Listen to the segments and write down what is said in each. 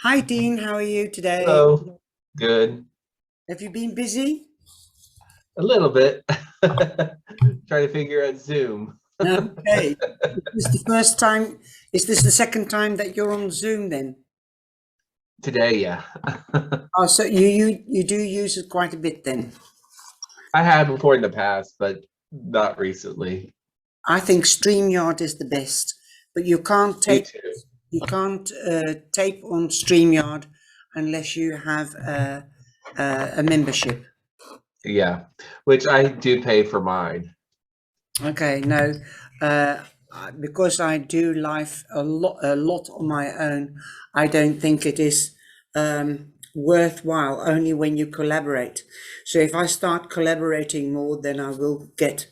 Hi Dean, how are you today? Hello. Good. Have you been busy? A little bit. Trying to figure out Zoom. Okay. Is this the first time? Is this the second time that you're on Zoom then? Today, yeah. Oh, so you do use it quite a bit then. I had before in the past, but not recently. I think StreamYard is the best, but Me too. you can't tape on StreamYard unless you have a membership. Yeah. Which I do pay for mine. Okay, no, because I do life a lot on my own. I don't think it is worthwhile. Only when you collaborate. So if I start collaborating more, then I will get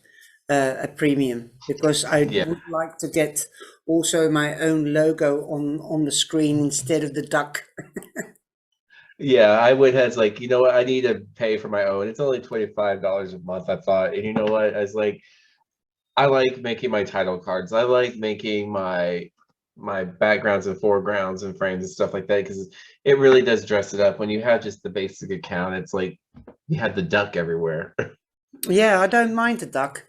a premium because I Yeah. would like to get also my own logo on the screen instead of the duck. Yeah, I would have like, you know what, I need to pay for my own. It's only $25 a month, I thought. And you know what? I was like, I like making my title cards. I like making my backgrounds and foregrounds and frames and stuff like that because it really does dress it up. When you have just the basic account, it's like you have the duck everywhere. Yeah, I don't mind the duck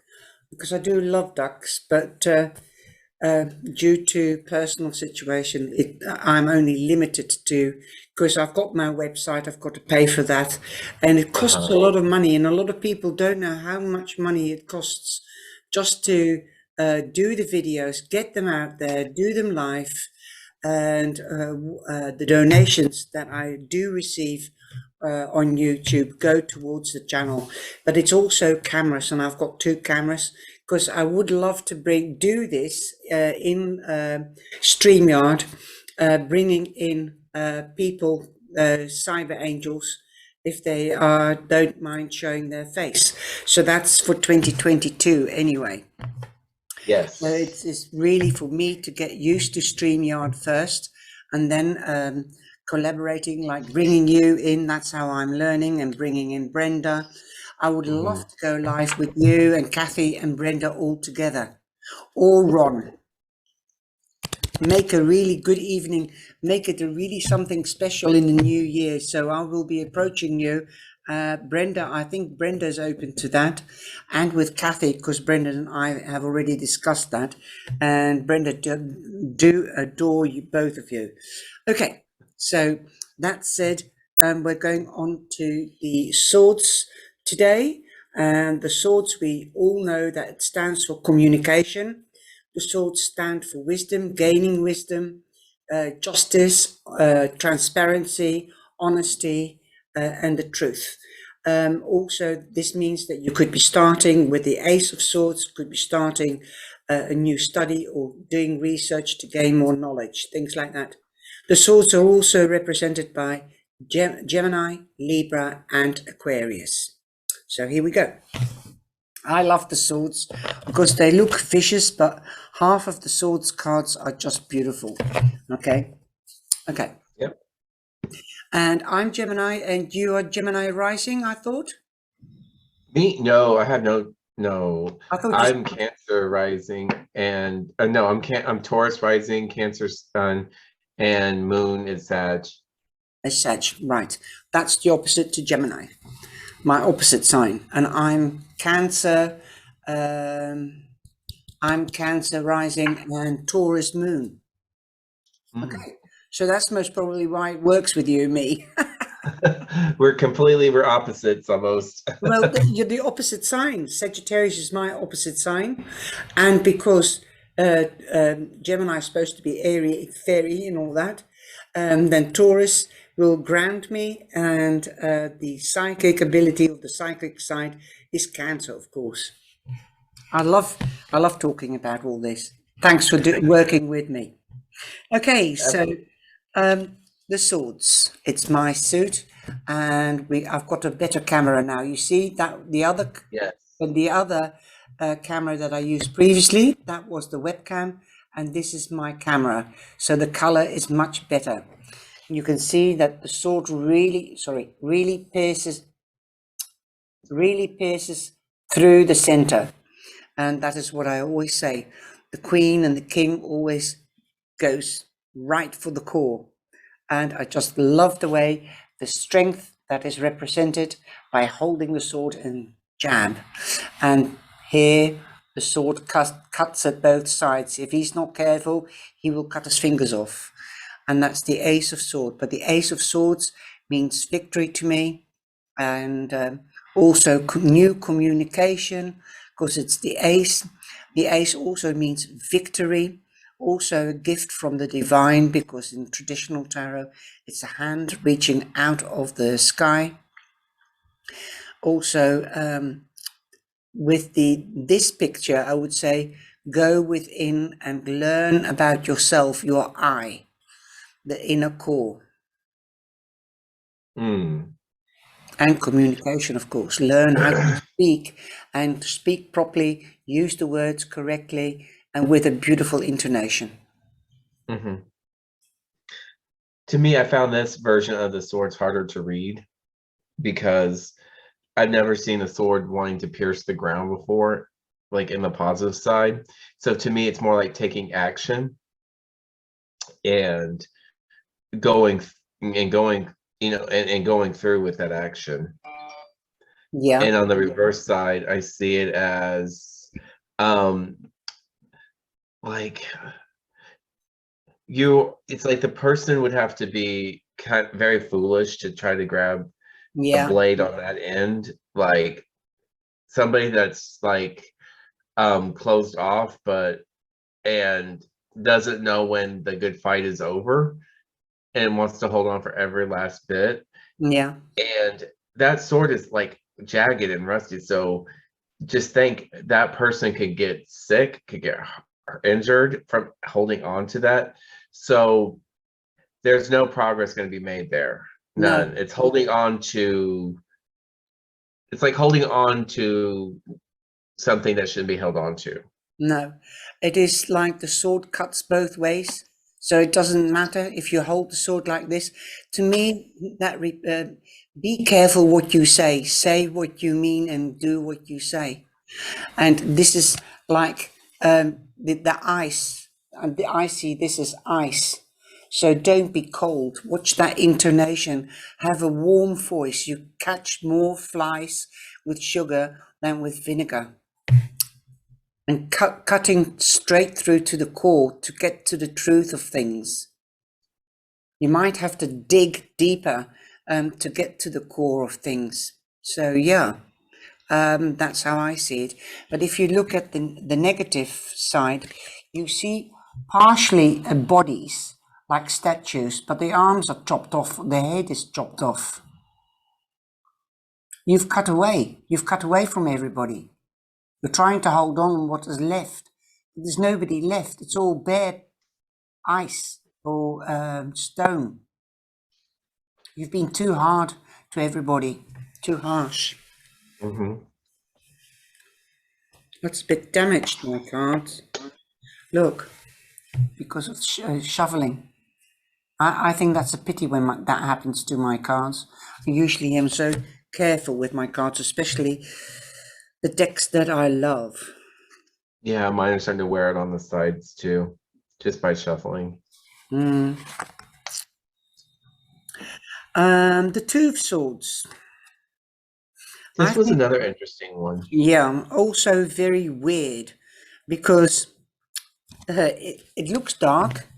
because I do love ducks, but due to personal situation, I'm only limited to because I've got my website, I've got to pay for that, and it costs a Uh-huh. lot of money, and a lot of people don't know how much money it costs just to do the videos, get them out there, do them live, and the donations that I do receive on YouTube go towards the channel. But it's also cameras, and I've got two cameras because I would love to do this in StreamYard, bringing in people, cyber angels, if they don't mind showing their face. So that's for 2022 anyway. So Yes. it's really for me to get used to StreamYard first, and then collaborating, like bringing you in. That's how I'm learning, and bringing in Brenda. I would love Mhm. to go live with you and Kathy and Brenda all together, or Ron. Make a really good evening, make it a really something special in the new year. So I will be approaching you, Brenda. I think Brenda's open to that, and with Kathy, because Brenda and I have already discussed that, and Brenda do adore you, both of you. Okay, so that said, we're going on to the swords today, and the swords, we all know that it stands for communication. The swords stand for wisdom, gaining wisdom, justice, transparency, honesty, and the truth. Also, this means that you could be starting with the Ace of Swords, could be starting a new study or doing research to gain more knowledge, things like that. The swords are also represented by Gemini, Libra, and Aquarius. So here we go. I love the swords because they look vicious, but half of the swords cards are just beautiful. Okay. Okay. Yep. And I'm Gemini, and you are Gemini rising, I thought. Me? No, I have no. I thought you I'm Cancer rising and no, I'm Taurus rising, Cancer sun, and moon is Sag. said, Sag, right. That's the opposite to Gemini, my opposite sign. And um, I'm Cancer rising and Taurus moon. Mm. Okay. So that's most probably why it works with you and me. We're opposites almost. Well, you're the opposite sign. Sagittarius is my opposite sign, and because Gemini is supposed to be airy, fairy, and all that, then Taurus will ground me, and the psychic ability of the psychic side is Cancer, of course. I love talking about all this. Thanks for working with me. Okay, so Absolutely. the swords. It's my suit, and I've got a better camera now. You see that Yes. the other camera that I used previously, that was the webcam, and this is my camera. So the color is much better. You can see that the sword really pierces through the center, and that is what I always say. The queen and the king always goes right for the core. And I just love the way the strength that is represented by holding the sword and jab. And here the sword cuts at both sides. If he's not careful, he will cut his fingers off. And that's the Ace of Swords. But the Ace of Swords means victory to me, and also new communication, because it's the Ace. The Ace also means victory, also a gift from the divine, because in traditional tarot, it's a hand reaching out of the sky. Also, with this picture, I would say, go within and learn about yourself, your I, the inner core. And communication, of course. Learn how to speak, and to speak properly, use the words correctly, and with a beautiful intonation. To me, I found this version of the swords harder to read because I've never seen a sword wanting to pierce the ground before, like in the positive side. So to me, it's more like taking action and going going through with that action. Yeah. And on the reverse side, I see it as like it's like the person would have to be kind of very foolish to try to grab a blade on that end, like somebody that's like closed off and doesn't know when the good fight is over and wants to hold on for every last bit. Yeah. And that sword is like jagged and rusty, so just think that person could get sick, could get injured from holding on to that. So there's no progress going to be made there. None. No. It's holding on to, it's like holding on to something that shouldn't be held on to. No, it is like the sword cuts both ways. So it doesn't matter if you hold the sword like this. To me, that be careful what you say what you mean, and do what you say. And this is like the ice, and the icy, this is ice. So don't be cold. Watch that intonation. Have a warm voice. You catch more flies with sugar than with vinegar. And cutting straight through to the core to get to the truth of things. You might have to dig deeper to get to the core of things. So yeah, that's how I see it. But if you look at the negative side, you see partially bodies like statues, but the arms are chopped off, the head is chopped off. You've cut away from everybody. You're trying to hold on what is left. There's nobody left. It's all bare ice or stone. You've been too hard to everybody, too harsh. That's a bit damaged, my cards. Look, because of shoveling. I think that's a pity when that happens to my cards. I usually am so careful with my cards, especially the decks that I love. Yeah, mine are starting to wear it on the sides too, just by shuffling. The Two of Swords. This was another interesting one. Yeah, also very weird, because it looks dark,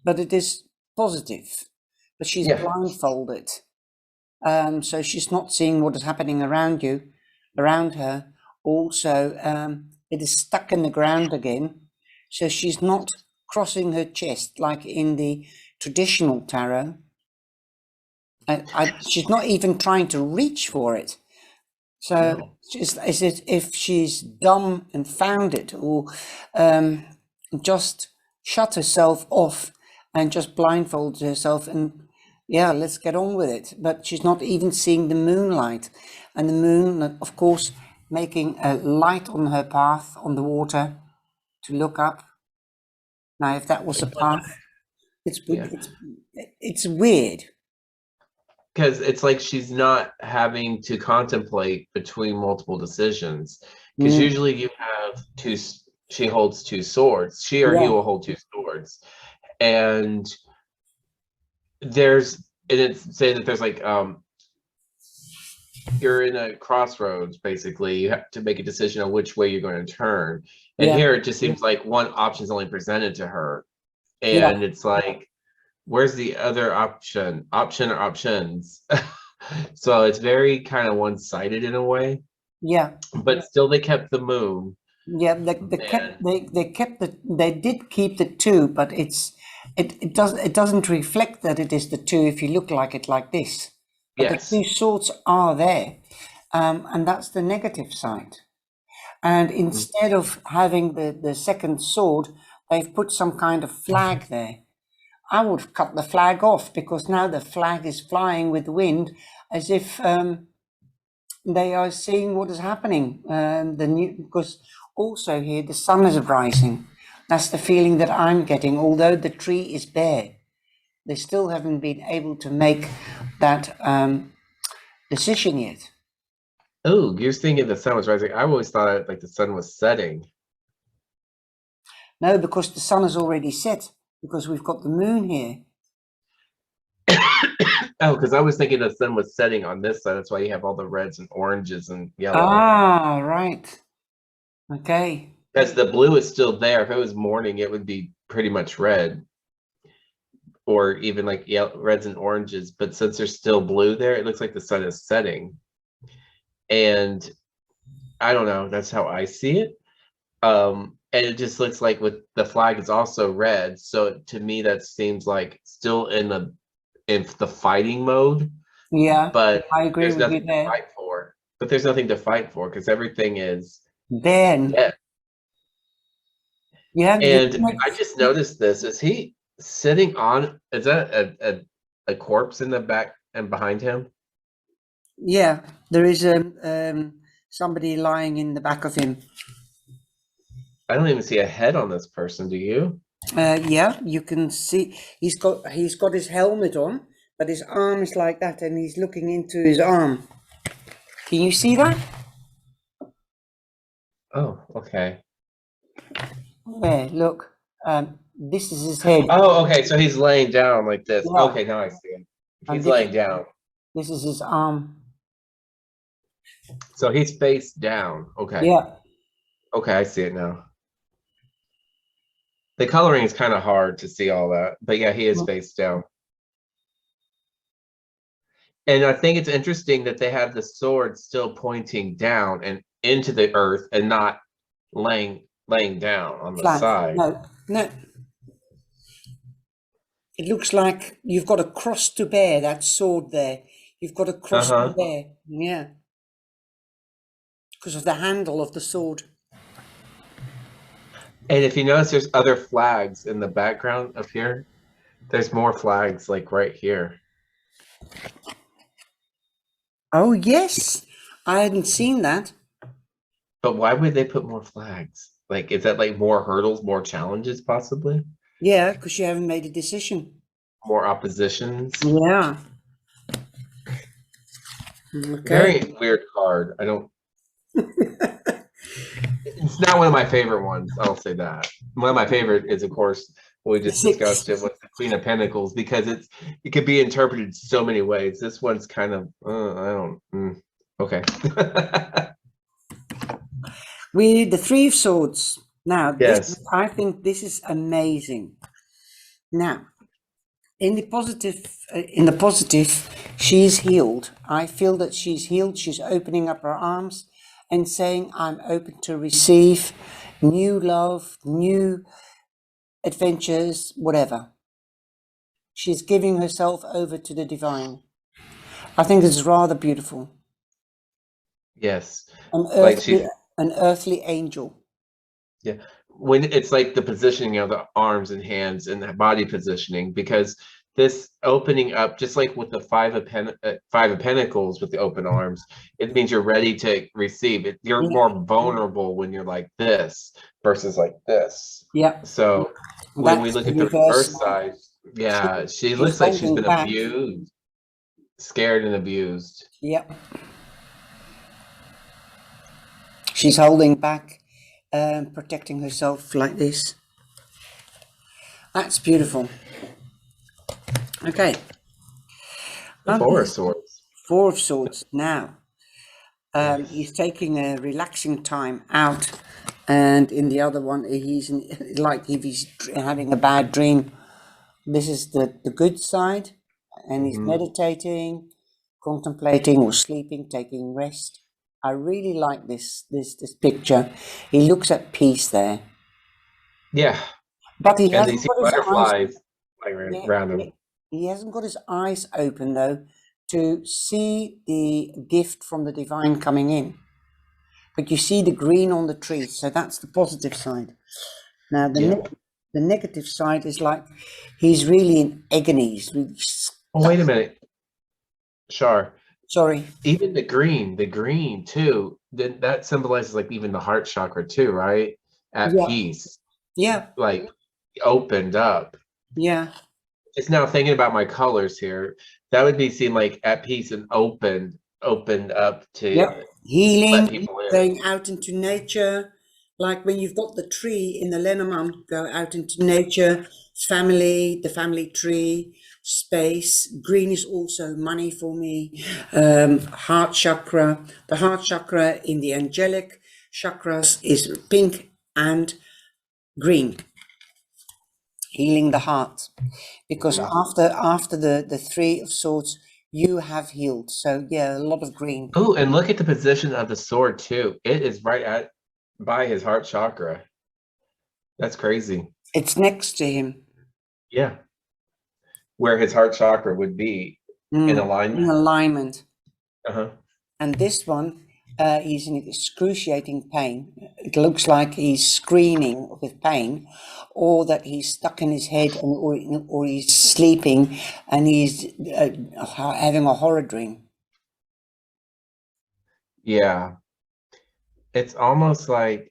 but it is positive. But she's blindfolded, so she's not seeing what is happening around her. Also, it is stuck in the ground again, so she's not crossing her chest like in the traditional tarot. She's not even trying to reach for it. So it's as if she's dumb and found it, or just shut herself off and just blindfolded herself and let's get on with it. But she's not even seeing the moonlight, and the moon, of course, making a light on her path on the water to look up. Now, if that was a path, it's weird. Because it's like she's not having to contemplate between multiple decisions. Because usually you have she holds two swords. She or he will hold two swords. And there's, and it's saying that there's like you're in a crossroads. Basically, you have to make a decision on which way you're going to turn. And Yeah, here it just seems like one option is only presented to her, yeah, and it's like, where's the other option or options? So it's very kind of one-sided in a way, yeah, but still they kept the moon. yeah. They kept the they did keep the two, but it doesn't reflect that it is the two if you look like it like this. But the Yes. two swords are there, and that's the negative side. And Mm. instead of having the second sword, they've put some kind of flag there. I would cut the flag off because now the flag is flying with the wind as if they are seeing what is happening. Because also here the sun is rising. That's the feeling that I'm getting. Although the tree is bare, they still haven't been able to make that decision yet. Oh, you're thinking the sun was rising. I always thought like the sun was setting. No, because the sun has already set. Because we've got the moon here. Oh, because I was thinking the sun was setting on this side. That's why you have all the reds and oranges and yellow. Ah, right. Okay. Because the blue is still there. If it was morning, it would be pretty much red, or even like yellow, reds and oranges. But since there's still blue there, it looks like the sun is setting. And I don't know. That's how I see it. And it just looks like with the flag is also red. So to me, that seems like still in the fighting mode, Yeah, but I agree there's with you nothing to there. fight for. But there's nothing to fight for because everything is Then dead. you have And I just noticed this. Is he sitting on, is that a corpse in the back and behind him? yeah, there is somebody lying in the back of him. I don't even see a head on this person, do you? Yeah, you can see he's got his helmet on, but his arm is like that, and he's looking into his arm. Can you see that? Oh, okay. There, look. This is his head. Oh, okay. So he's laying down like this. Yeah, Okay, now I see him. and He's laying down. this is his arm. So he's face down. Okay. Yeah, Okay, I see it now. The coloring is kind of hard to see all that, but yeah, he is face down. And I think it's interesting that they have the sword still pointing down and into the earth and not laying down on the flat. side. No, no. It looks like you've got a cross to bear, that sword there. You've got a cross to Uh-huh. bear. Yeah. Because of the handle of the sword. And if you notice, there's other flags in the background up here. There's more flags like right here. Oh, yes. I hadn't seen that. But why would they put more flags? Like, is that like more hurdles, more challenges, possibly? Yeah, because you haven't made a decision. More oppositions? Yeah. Okay. Very weird card. I don't. It's not one of my favorite ones. I'll say that. One of my favorite is, of course, we just Six. discussed it with the Queen of Pentacles because it could be interpreted so many ways. This one's kind of I don't. Okay. With the Three of Swords. Now, Yes. I think this is amazing. Now, in the positive, she's healed. I feel that she's healed. She's opening up her arms and saying, I'm open to receive new love, new adventures, whatever. She's giving herself over to the divine. I think it's rather beautiful. Yes. An earthly angel. Yeah. When it's like the positioning of the arms and hands and the body positioning, because this opening up, just like with the Five of Pentacles with the open arms, it means you're ready to receive it. You're more vulnerable when you're like this versus like this. Yeah. So when we look at the reverse side, yeah, she looks like she's been abused, scared and abused. Yep. She's holding back, protecting herself like this. That's beautiful. Okay. Four of Swords. Four of Swords. Now, he's taking a relaxing time out, and in the other one, he's like if he's having a bad dream. This is the good side, and he's meditating, contemplating, or sleeping, taking rest. I really like this picture. He looks at peace there, Yeah. but he And they hasn't see got his eyes. butterflies flying around him. He hasn't got his eyes open though to see the gift from the divine coming in. But you see the green on the tree, so that's the positive side. Now the negative side is like he's really in agony. He's really Oh, wait a minute. Char. Sorry. Even the green too, then that symbolizes like even the heart chakra too, right? At peace. Yeah. Like opened up. Yeah. Just now thinking about my colors here, that would be seem like at peace and opened up to healing, let people in. going out into nature. Like when you've got the tree in the Lenormand, go out into nature, family, the family tree, space. Green is also money for me. Heart chakra. The heart chakra in the angelic chakras is pink and green. Healing the heart. Because after the Three of Swords, you have healed. So yeah, a lot of green. Oh, and look at the position of the sword too. It is right by his heart chakra. That's crazy. It's next to him. Yeah. Where his heart chakra would be in alignment. In alignment. Uh-huh. And this one, he's in excruciating pain. It looks like he's screaming with pain, or that he's stuck in his head, or he's sleeping and he's having a horror dream. Yeah. It's almost like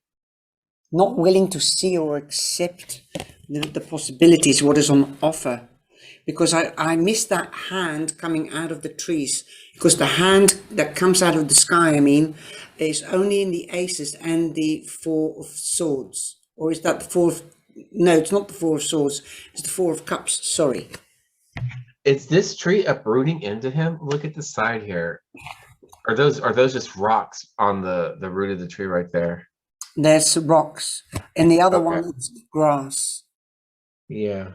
not willing to see or accept the possibilities, what is on offer. Because I miss that hand coming out of the trees. Because the hand that comes out of the sky, I mean, is only in the aces and the Four of Swords. Or is that the Four of... No, it's not the Four of Swords. It's the Four of Cups, sorry. Is this tree uprooting into him? Look at the side here. Are those just rocks on the root of the tree right there? There's rocks. And the other one is grass. Yeah.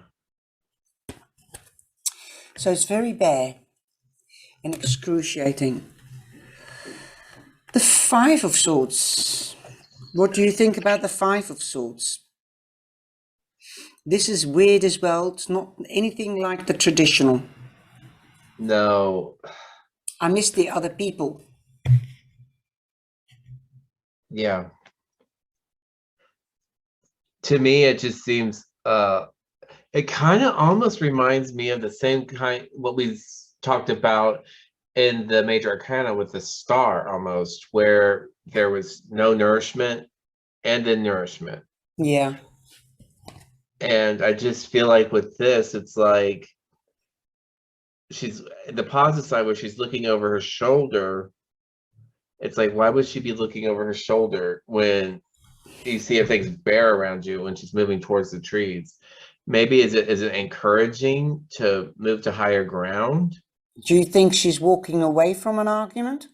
So it's very bare and excruciating. The Five of Swords. What do you think about the Five of Swords? This is weird as well. It's not anything like the traditional. No. I miss the other people. Yeah. To me, it just seems it kind of almost reminds me of the same kind what we talked about in the major arcana with the star, almost, where there was no nourishment and then nourishment. Yeah. And I just feel like with this, it's like she's the positive side where she's looking over her shoulder. It's like, why would she be looking over her shoulder when you see everything's bare around you when she's moving towards the trees? Maybe is it encouraging to move to higher ground? Do you think she's walking away from an argument?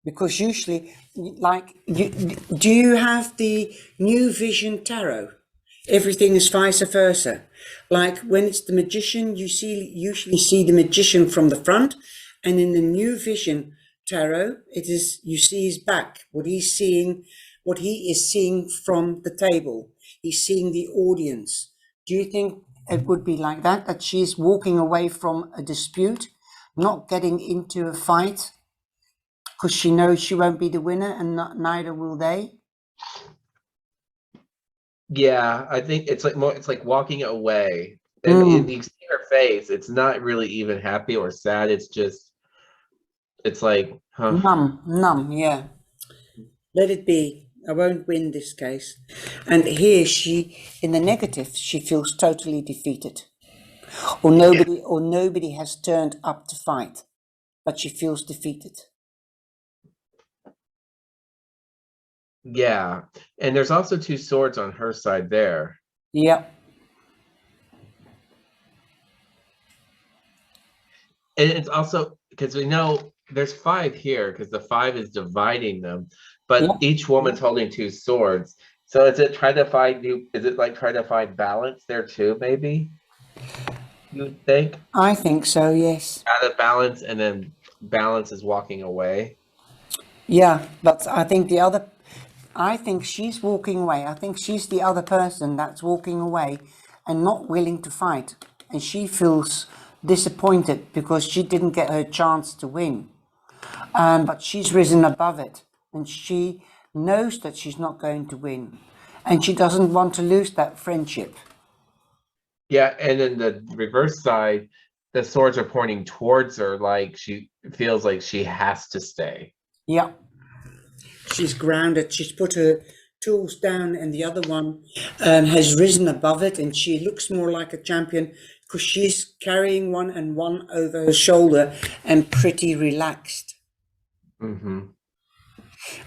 Because usually, like, do you have the New Vision Tarot? Everything is vice versa. Like when it's the magician, you usually see the magician from the front, and in the New Vision Tarot, you see his back. What he is seeing from the table. He's seeing the audience. Do you think it would be like that she's walking away from a dispute, not getting into a fight, because she knows she won't be the winner, and neither will they? Yeah, I think it's like walking away. And you see her face, it's not really even happy or sad. It's like, huh. Numb, yeah. Let it be. I won't win this case. And here in the negative, she feels totally defeated. Or nobody has turned up to fight, but she feels defeated. Yeah. And there's also two swords on her side there. Yeah. And it's also because we know there's 5 here because the 5 is dividing them, but Yep. each woman's holding 2 swords. So is it trying to find new? Is it like trying to find balance there too? Maybe you would think I think so, yes. out of balance, and then balance is walking away. Yeah, but I think she's walking away. I think she's the other person that's walking away and not willing to fight. And she feels disappointed because she didn't get her chance to win. But she's risen above it and she knows that she's not going to win. And she doesn't want to lose that friendship. Yeah, and then the reverse side, the swords are pointing towards her, like she feels like she has to stay. Yeah, she's grounded. She's put her tools down, and the other one has risen above it, and she looks more like a champion because she's carrying one and one over her shoulder and pretty relaxed. Mm-hmm.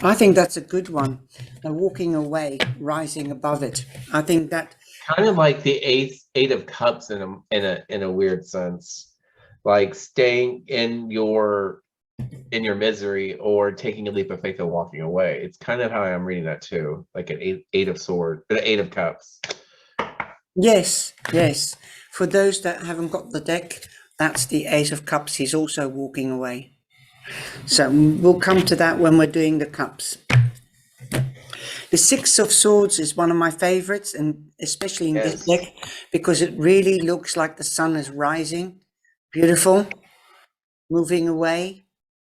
I think that's a good one. Walking away, rising above it. I think that. Kind of like the eight of cups in a weird sense, like staying in your misery or taking a leap of faith and walking away. It's kind of how I'm reading that too, like an eight of sword, an 8 of cups. Yes, yes. For those that haven't got the deck, that's the Ace of Cups. He's also walking away. So we'll come to that when we're doing the cups. The Six of Swords is one of my favorites, and especially in this Yes. deck, because it really looks like the sun is rising. Beautiful. Moving away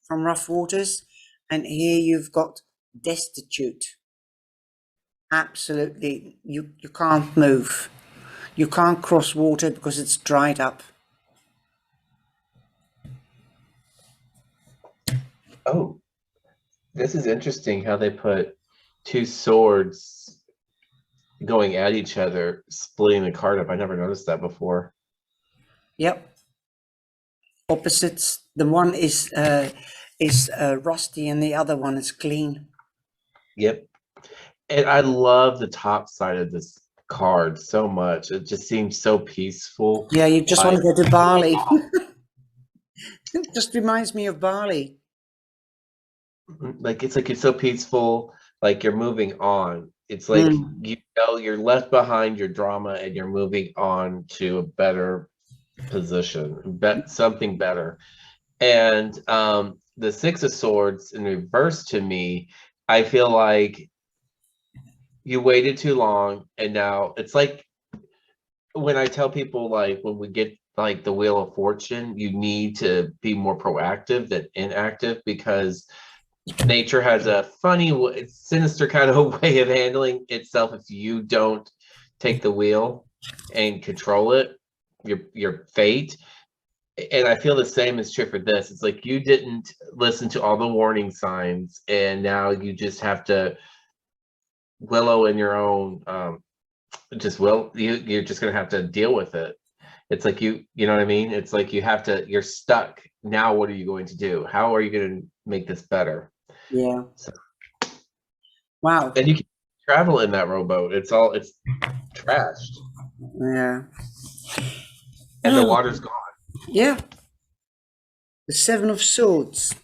from rough waters. And here you've got destitute. Absolutely. You can't move. You can't cross water because it's dried up. Oh, this is interesting how they put 2 swords going at each other, splitting the card up. I never noticed that before. Yep. Opposites. The one is rusty and the other one is clean. Yep. And I love the top side of this card so much. It just seems so peaceful. Yeah, you just want Like, to go to Bali. It just reminds me of Bali. like it's so peaceful, like you're moving on. It's like you're left behind your drama and you're moving on to a better position, something better. And the 6 of swords in reverse to me, I feel like you waited too long, and now it's like when I tell people, like when we get like the wheel of fortune, you need to be more proactive than inactive because nature has a funny, sinister kind of way of handling itself if you don't take the wheel and control it, your fate. And I feel the same is true for this. It's like you didn't listen to all the warning signs, and now you just have to wallow in your own. You're just gonna have to deal with it. It's like you know what I mean. It's like you're stuck. Now what are you going to do? How are you going to make this better? Yeah. So, Wow. and you can travel in that rowboat. It's trashed, Yeah. and the water's gone. Yeah. The Seven of Swords.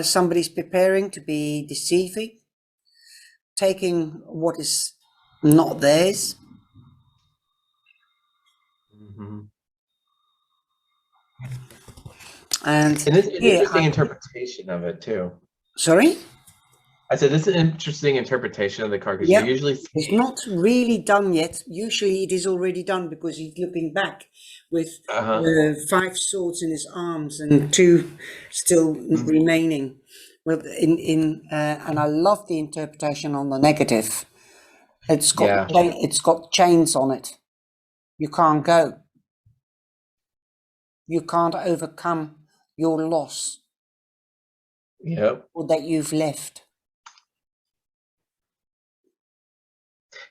Somebody's preparing to be deceiving, taking what is not theirs. Mm-hmm. And it's an here, interesting interpretation of it too. sorry? I said this is an interesting interpretation of the card because Yeah. you're usually It's not really done yet. Usually it is already done because he's looking back with the 5 swords in his arms and 2 still remaining. Well, and I love the interpretation on the negative. It's got chains on it. You can't go. You can't overcome your loss Yep. or that you've left.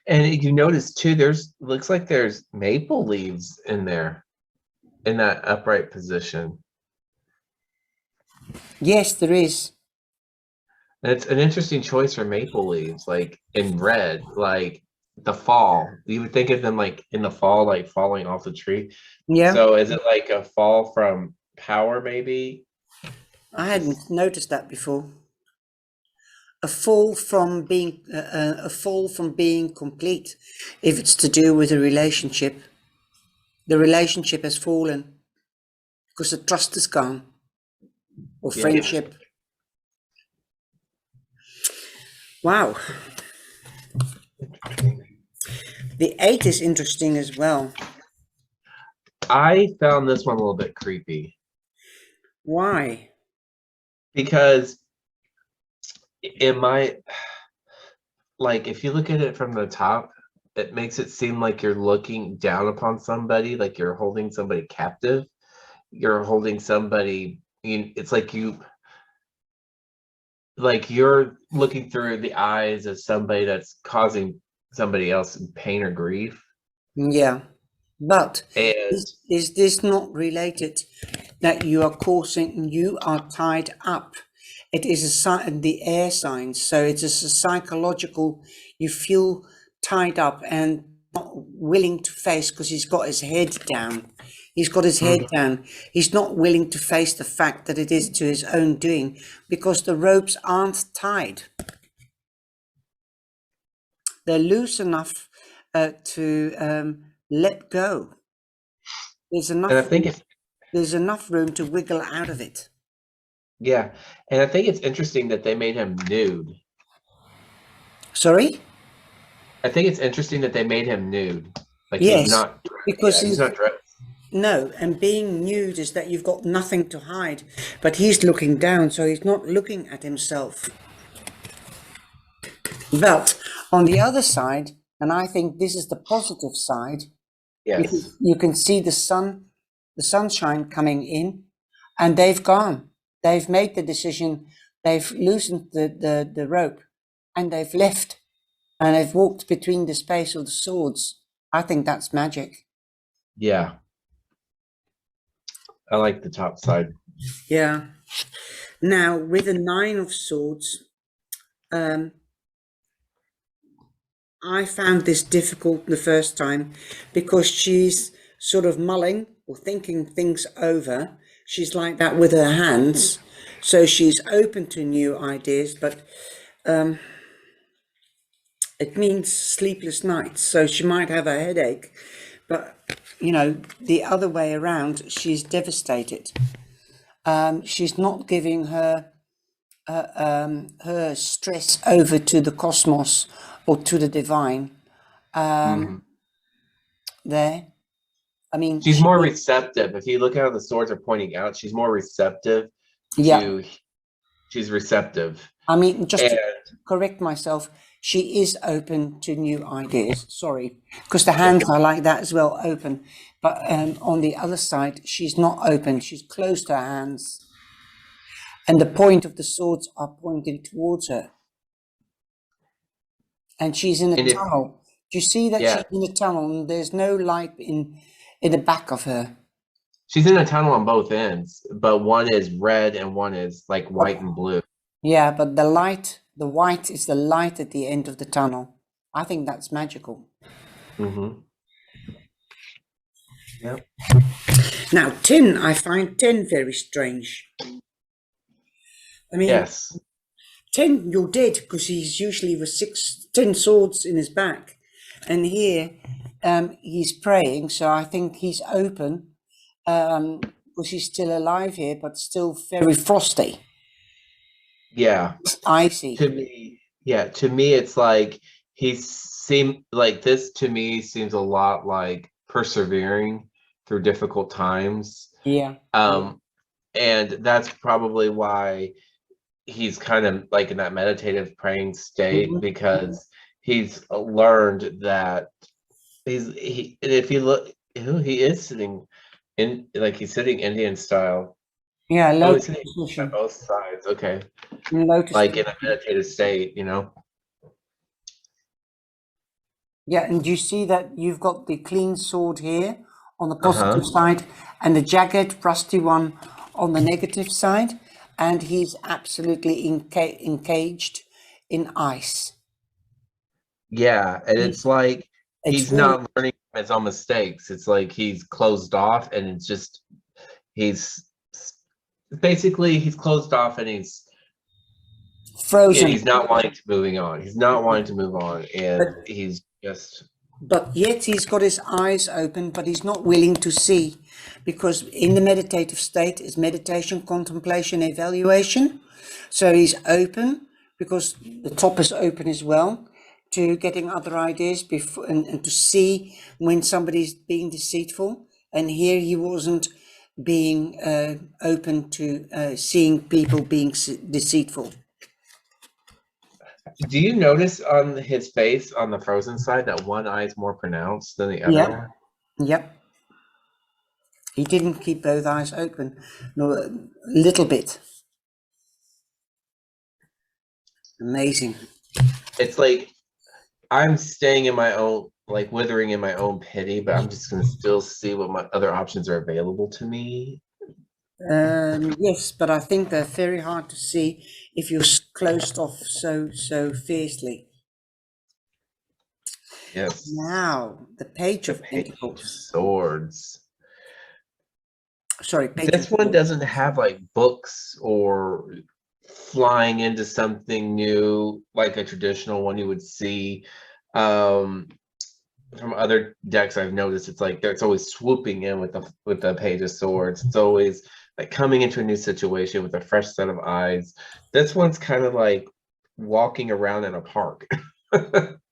And you notice too, looks like there's maple leaves in there in that upright position. Yes, there is. And it's an interesting choice for maple leaves, like in red. Like the fall. You would think of them like in the fall, like falling off the tree. Yeah, So is it like a fall from power, maybe? I Just hadn't noticed that before. A fall from being a fall from being complete. If it's to do with a relationship, the relationship has fallen because the trust is gone, or yeah. friendship. Wow, the 8 is interesting as well. I found this one a little bit creepy Why? because it might, like, if you look at it from the top, it makes it seem like you're looking down upon somebody, like you're holding somebody captive. You're holding somebody, it's like you're looking through the eyes of somebody that's causing somebody else pain or grief. Yeah, but And is this not related that you are tied up? It is the air signs, so it is a psychological. You feel tied up and not willing to face because he's got his head down. He's got his head down. He's not willing to face the fact that it is to his own doing because the ropes aren't tied. They're loose enough to let go. There's and I enough. think it's, There's enough room to wiggle out of it. yeah, and I think it's interesting that they made him nude. Sorry? I think it's interesting that they made him nude. Like Yes, because he's not dressed. no, and being nude is that you've got nothing to hide, but he's looking down, so he's not looking at himself. But on the other side, and I think this is the positive side, Yes. you can see the sunshine coming in, and they've gone. They've made the decision. They've loosened the rope, and they've left, and they've walked between the space of the swords. I think that's magic. Yeah. I like the top side. Yeah. Now with the 9 of Swords, I found this difficult the first time because she's sort of mulling or thinking things over. She's like that with her hands. So she's open to new ideas, but it means sleepless nights. So she might have a headache, but the other way around, she's devastated. She's not giving her stress over to the cosmos or to the divine. There, I mean, She's more receptive. If you look at how the swords are pointing out, she's more receptive yeah. She's receptive. I mean, just to And correct myself, she is open to new ideas. Sorry, because the hands are like that as well, open. But on the other side, she's not open. She's closed her hands. And the point of the swords are pointing towards her. And she's in a and if tunnel. Do you see that yeah, she's in a tunnel and there's no light in the back of her? she's in a tunnel on both ends, but one is red and one is like white and blue. Yeah, but the white is the light at the end of the tunnel. I think that's magical. Yep. Now, 10, I find 10 very strange. I mean, Yes. 10, you're dead because he's usually with 10 swords in his back. And here he's praying, so I think he's open because he's still alive here, but still very frosty. Yeah. It's icy. To me, it's like this to me seems a lot like persevering through difficult times. Yeah. And that's probably why he's kind of like in that meditative praying state, because he's learned that and if you look, he is sitting in, like he's sitting Indian style. Yeah, He's lotus sitting position. on both sides. Okay. Lotus Like in a meditative state, Yeah, and you see that you've got the clean sword here on the positive side and the jagged, rusty one on the negative side, and he's absolutely encaged in ice. Yeah, and He- it's like It's he's really, not learning from his own mistakes. It's like he's closed off, and it's just he's basically he's closed off, and frozen. he's not wanting to moving on. He's not wanting to move on, and But he's just yet he's got his eyes open, but he's not willing to see, because in the meditative state is meditation, contemplation, evaluation. So he's open because the top is open as well to getting other ideas before, and to see when somebody's being deceitful. And here he wasn't being open to seeing people being deceitful. Do you notice on his face on the frozen side that one eye is more pronounced than the other Yep. one? Yep. He didn't keep both eyes open, no, a little bit. Amazing. It's like I'm staying in my own, like withering in my own pity, but I'm just gonna still see what my other options are available to me. Yes, but I think they're very hard to see if you're closed off so fiercely. Yes. Now, the Page The of Page of Pentacles. Swords. Sorry, Page This of one Swords. doesn't have like books or flying into something new like a traditional one you would see. From other decks I've noticed, it's like it's always swooping in with the Page of Swords. It's always like coming into a new situation with a fresh set of eyes. This one's kind of like walking around in a park.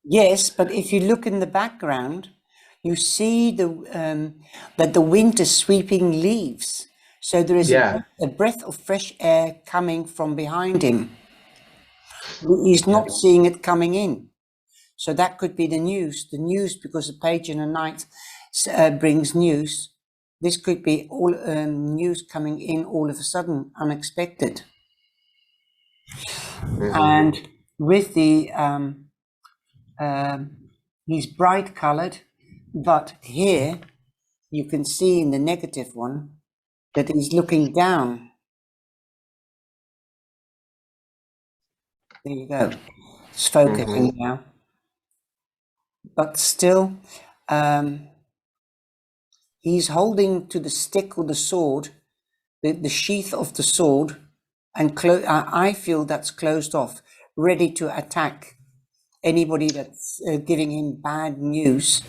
Yes, but if you look in the background, you see that the wind is sweeping leaves. So there is Yeah. a breath of fresh air coming from behind him. He's Yeah. not seeing it coming in. So that could be the news, because the Page in the Night brings news. This could be all news coming in all of a sudden, unexpected. And with the he's bright colored, but here you can see in the negative one that he's looking down. There you go. It's focusing now. But still, he's holding to the stick or the sword, the sheath of the sword, and I feel that's closed off, ready to attack anybody that's giving him bad news.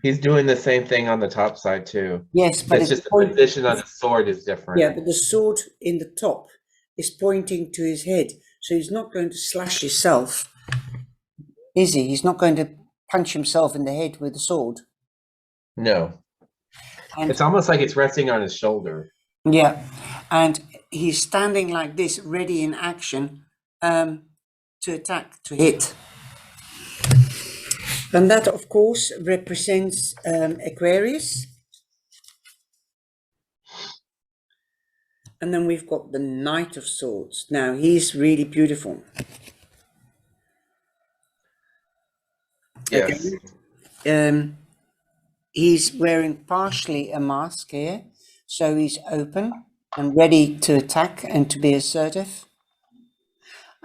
He's doing the same thing on the top side too. Yes, but It's just the position on the sword is different. Yeah, but the sword in the top is pointing to his head, so he's not going to slash himself, is he? He's not going to punch himself in the head with the sword. No. And It's almost like it's resting on his shoulder. yeah, and he's standing like this, ready in action, to attack, to hit. And that, of course, represents Aquarius. And then we've got the Knight of Swords. Now, he's really beautiful. Yes. Again, he's wearing partially a mask here, so he's open and ready to attack and to be assertive.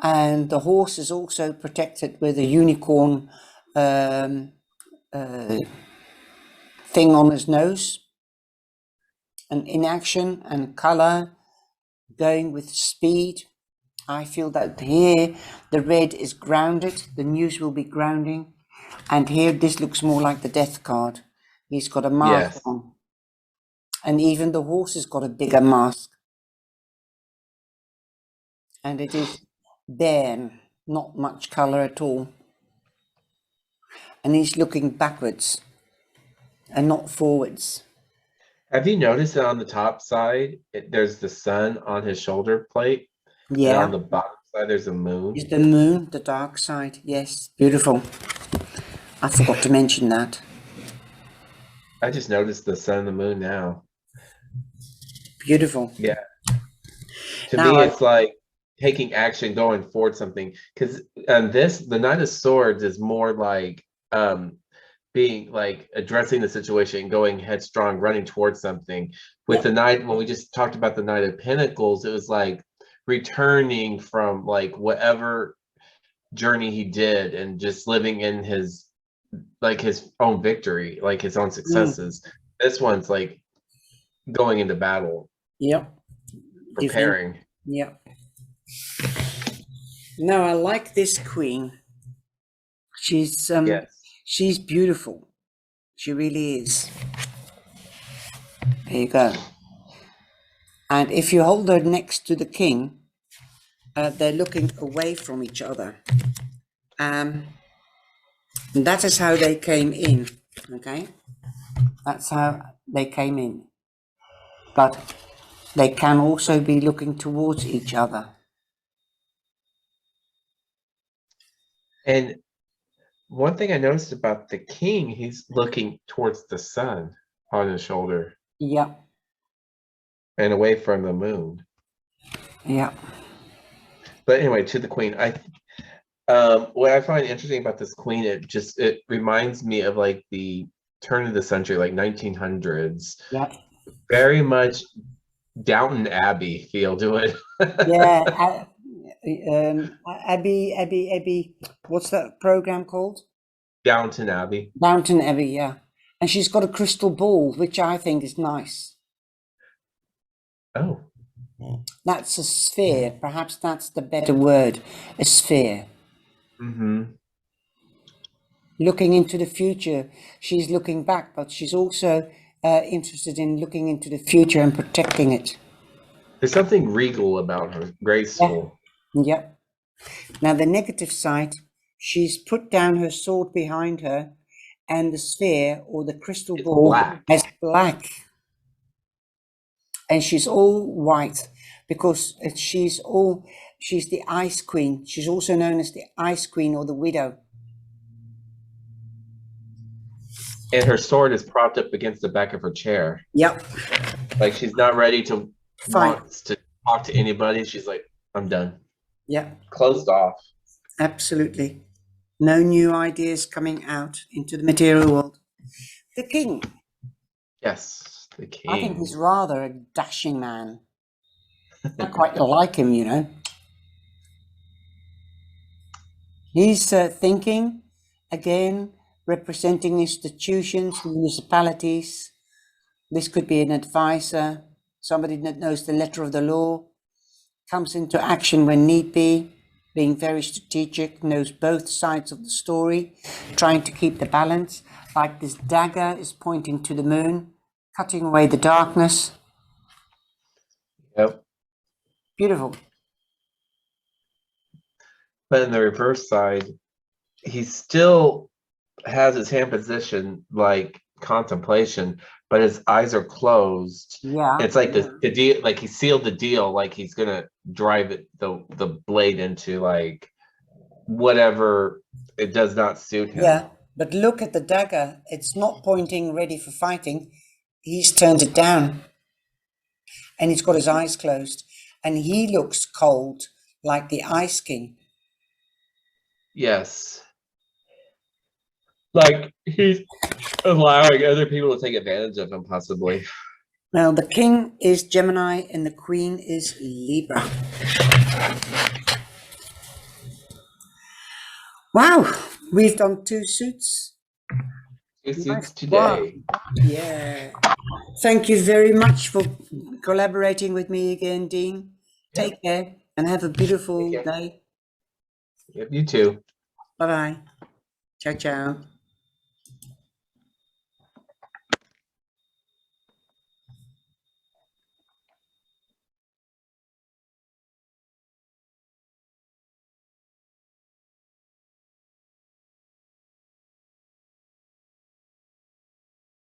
And the horse is also protected with a unicorn thing on his nose. And in action and color, going with speed. I feel that here the red is grounded, the news will be grounding. And here this looks more like the death card. He's got a mask on. And even the horse has got a bigger mask. And it is bare, not much color at all. And he's looking backwards and not forwards. Have you noticed that on the top side, there's the sun on his shoulder plate? Yeah. And on the bottom side, there's a moon. Is the moon, the dark side. Yes, beautiful. I forgot to mention that. I just noticed the sun and the moon now. Beautiful. Yeah. To me, it's like taking action, going forward something. Because the Knight of Swords is more like being like addressing the situation, going headstrong, running towards something. With the Knight, when we just talked about the Knight of Pentacles, it was like returning from like whatever journey he did and just living in his own victory, like his own successes. This one's like going into battle, Yep. preparing. Yep. No, I like this queen. She's Yes. she's beautiful. She really is. There you go. And if you hold her next to the king, they're looking away from each other. And that is how they came in. Okay, that's how they came in. But they can also be looking towards each other. And one thing I noticed about the king, he's looking towards the sun on his shoulder. Yeah. And away from the moon. Yeah. But anyway, to the queen, what I find interesting about this queen, it reminds me of like the turn of the century, like 1900s. Yeah. Very much Downton Abbey feel to it. Yeah. Abby. What's that program called? Downton Abbey. Downton Abbey. Yeah. And she's got a crystal ball, which I think is nice. Oh. That's a sphere. Perhaps that's the better word. A sphere. Mm-hmm. Looking into the future. She's looking back, but she's also interested in looking into the future and protecting it. There's something regal about her, graceful. Yep. Now the negative side, she's put down her sword behind her, and the sphere or the crystal ball is black. And she's all white because she's the Ice Queen. She's also known as the Ice Queen or the Widow. And her sword is propped up against the back of her chair. Yep. Like she's not ready to Fight. wants to talk to anybody. She's like, I'm done. Yeah. Closed off. Absolutely. No new ideas coming out into the material world. The king. Yes, the king. I think he's rather a dashing man. I quite like him, you know. He's thinking, again, representing institutions, municipalities. This could be an advisor, somebody that knows the letter of the law, comes into action when need be, being very strategic, knows both sides of the story, trying to keep the balance. Like this dagger is pointing to the moon, cutting away the darkness. Yep. Beautiful. But in the reverse side, he still has his hand position like contemplation, but his eyes are closed. Yeah. It's like the deal, like he sealed the deal, like he's gonna drive it the blade into like whatever it does not suit him. Yeah, but look at the dagger. It's not pointing ready for fighting. He's turned it down. And he's got his eyes closed. And he looks cold, like the Ice King. Yes. Like he's allowing other people to take advantage of him, possibly. Now, the king is Gemini and the queen is Libra. Wow, we've done 2 suits. 2 suits today. Wow. Yeah. Thank you very much for collaborating with me again, Dean. Take care and have a beautiful day. Yep, you too. Bye-bye. Ciao, ciao.